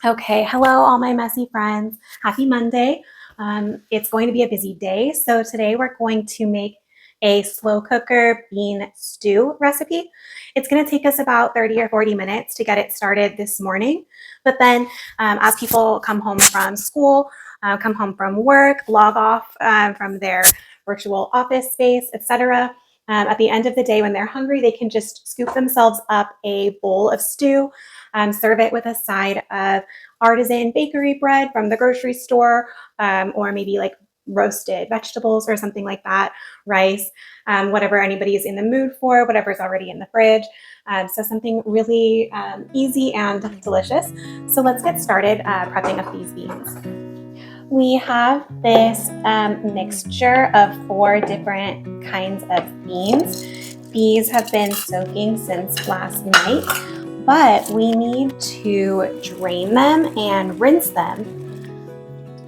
Okay, hello, all my messy friends. Happy Monday. It's going to be a busy day. So today we're going to make a slow cooker bean stew recipe. It's going to take us about 30 or 40 minutes to get it started this morning. But then as people come home from school, come home from work, log off from their virtual office space, etc. At the end of the day, when they're hungry, they can just scoop themselves up a bowl of stew, serve it with a side of artisan bakery bread from the grocery store, or maybe like roasted vegetables or something like that, rice, whatever anybody's in the mood for, whatever's already in the fridge. So something really easy and delicious. So let's get started prepping up these beans. We have this mixture of 4 different kinds of beans. These have been soaking since last night, but we need to drain them and rinse them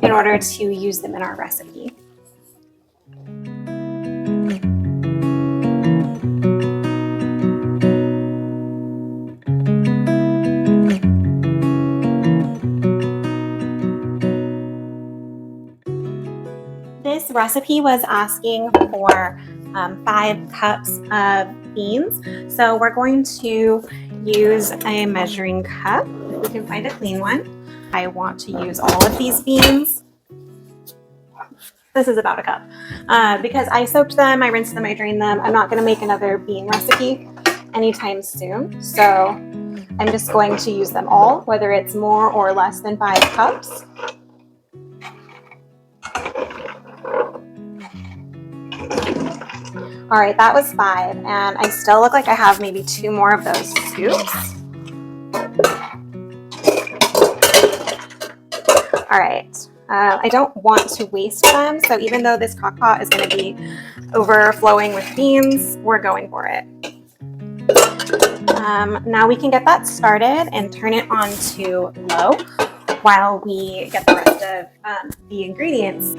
in order to use them in our recipe. This recipe was asking for 5 cups of beans. So we're going to use a measuring cup, if we can find a clean one. I want to use all of these beans. This is about a cup. Because I soaked them, I rinsed them, I drained them. I'm not going to make another bean recipe anytime soon. So I'm just going to use them all, whether it's more or less than 5 cups. All right, that was 5, and I still look like I have maybe 2 more of those scoops. All right, I don't want to waste them, so even though this crock pot is going to be overflowing with beans, we're going for it. Now we can get that started and turn it on to low while we get the rest of the ingredients.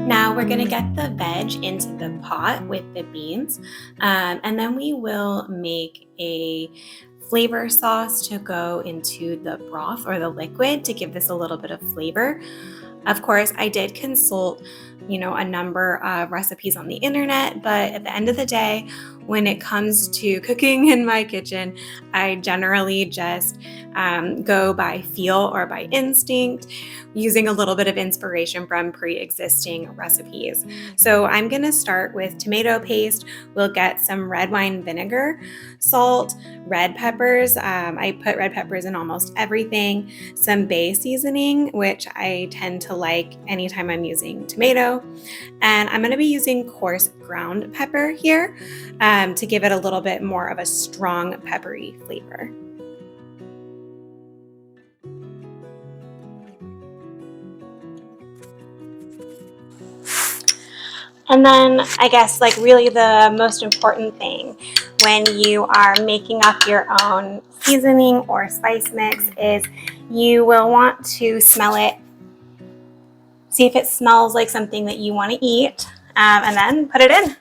Now we're going to get the veg into the pot with the beans, and then we will make a flavor sauce to go into the broth or the liquid to give this a little bit of flavor. Of course, I did consult, a number of recipes on the internet, but at the end of the day, when it comes to cooking in my kitchen, I generally just go by feel or by instinct, using a little bit of inspiration from pre-existing recipes. So I'm going to start with tomato paste. We'll get some red wine vinegar, salt, red peppers. I put red peppers in almost everything, some bay seasoning, which I tend to like anytime I'm using tomato. And I'm going to be using coarse ground pepper here to give it a little bit more of a strong peppery flavor. And then I guess really the most important thing when you are making up your own seasoning or spice mix is you will want to smell it, see if it smells like something that you want to eat, and then put it in.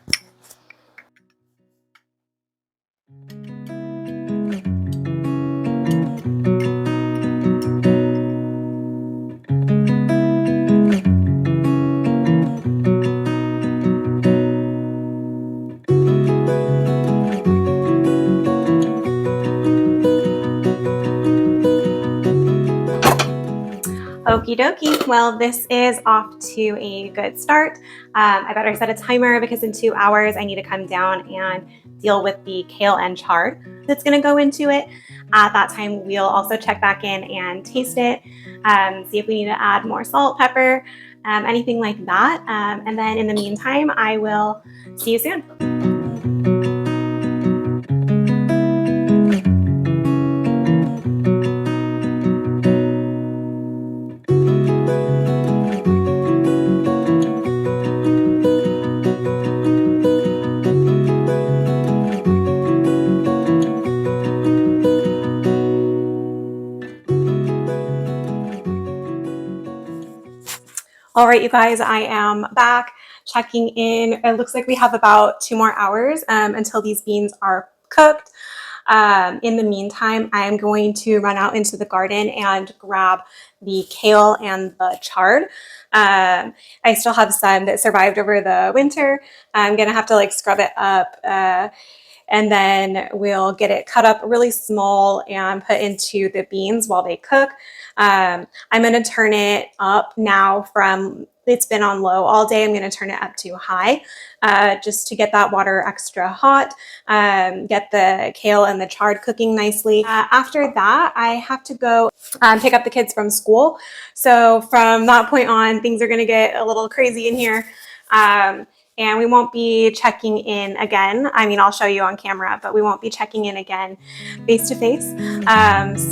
Okie dokie. Well, this is off to a good start. I better set a timer because in 2 hours I need to come down and deal with the kale and chard that's going to go into it. At that time, we'll also check back in and taste it, see if we need to add more salt, pepper, anything like that. And then in the meantime, I will see you soon. All right, you guys, I am back checking in. It looks like we have about 2 more hours until these beans are cooked. In the meantime, I'm going to run out into the garden and grab the kale and the chard. I still have some that survived over the winter. I'm gonna have to like scrub it up, and then we'll get it cut up really small and put into the beans while they cook. I'm going to turn it up now from it's been on low all day. I'm going to turn it up to high just to get that water extra hot, get the kale and the chard cooking nicely. After that, I have to go pick up the kids from school. So from that point on, things are going to get a little crazy in here. And we won't be checking in again. I mean, I'll show you on camera, but we won't be checking in again face to face.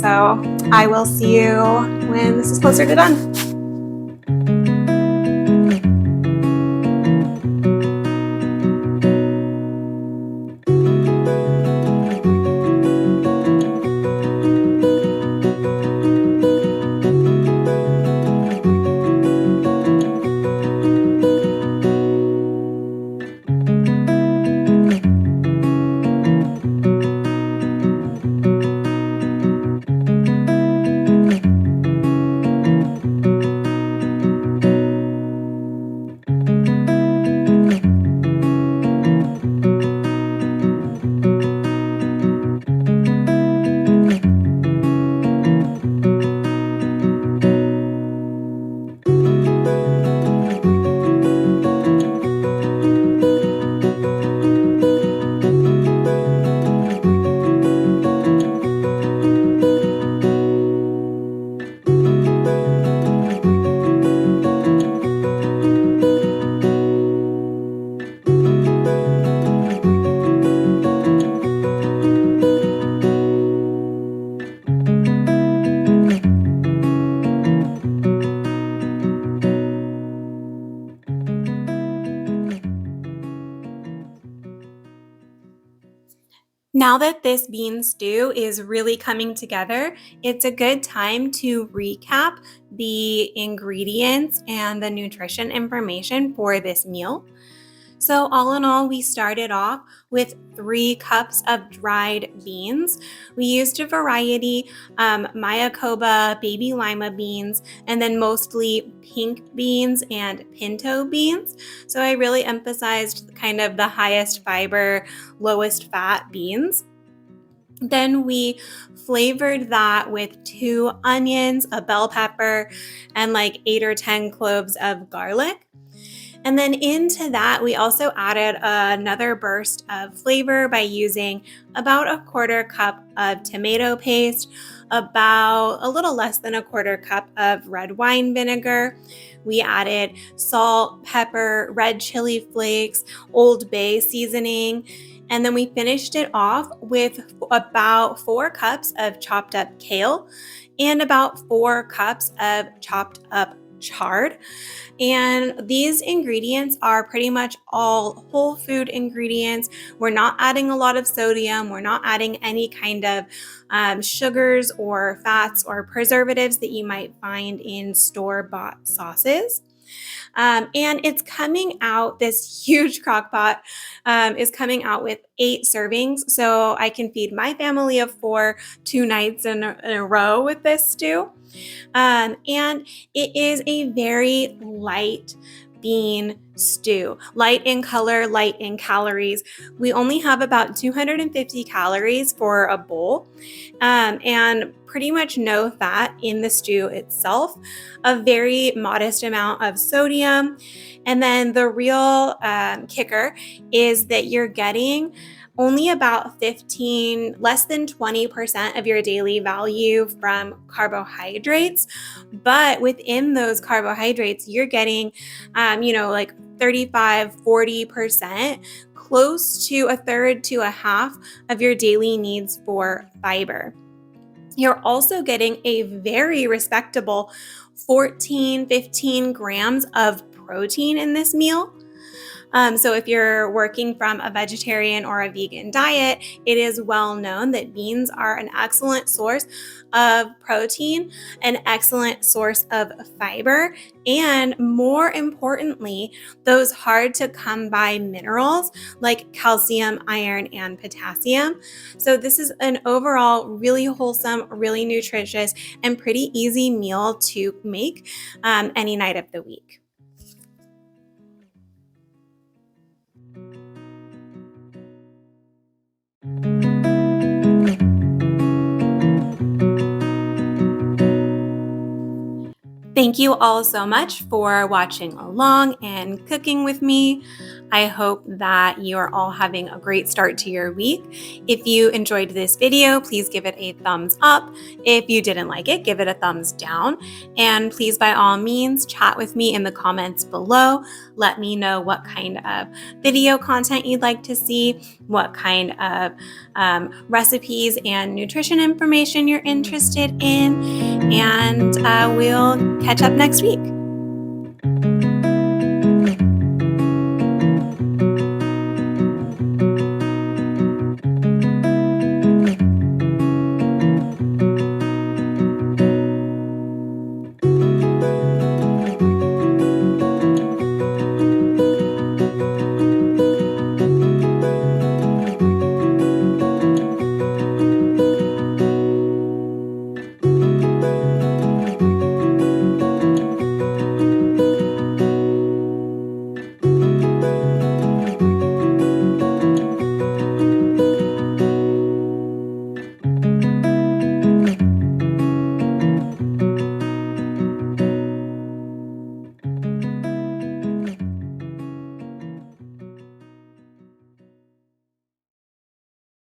So I will see you when this is closer to done. Now that this bean stew is really coming together, it's a good time to recap the ingredients and the nutrition information for this meal. So all in all, we started off with 3 cups of dried beans. We used a variety, Mayakoba, baby lima beans, and then mostly pink beans and pinto beans. So I really emphasized kind of the highest fiber, lowest fat beans. Then we flavored that with 2 onions, a bell pepper, and like 8 or 10 cloves of garlic. And then into that, we also added another burst of flavor by using about a 1/4 cup of tomato paste, about a little less than a 1/4 cup of red wine vinegar. We added salt, pepper, red chili flakes, Old Bay seasoning, and then we finished it off with about 4 cups of chopped up kale and about 4 cups of chopped up chard. And these ingredients are pretty much all whole food ingredients. We're not adding a lot of sodium. We're not adding any kind of sugars or fats or preservatives that you might find in store-bought sauces. And it's coming out, this huge crock pot is coming out with 8 servings. So I can feed my family of 4 2 nights in a row with this stew. And it is a very light bean stew. Light in color, light in calories. We only have about 250 calories for a bowl, and pretty much no fat in the stew itself, a very modest amount of sodium. And then the real kicker is that you're getting only about 15, less than 20% of your daily value from carbohydrates. But within those carbohydrates, you're getting, like 35, 40%, close to a third to a half of your daily needs for fiber. You're also getting a very respectable 14, 15 grams of protein in this meal. So if you're working from a vegetarian or a vegan diet, it is well known that beans are an excellent source of protein, an excellent source of fiber, and more importantly, those hard to come by minerals like calcium, iron, and potassium. So this is an overall really wholesome, really nutritious, and pretty easy meal to make any night of the week. Thank you all so much for watching along and cooking with me. I hope that you are all having a great start to your week. If you enjoyed this video, please give it a thumbs up. If you didn't like it, give it a thumbs down. And please, by all means, chat with me in the comments below. Let me know what kind of video content you'd like to see, what kind of recipes and nutrition information you're interested in, and we'll catch up next week.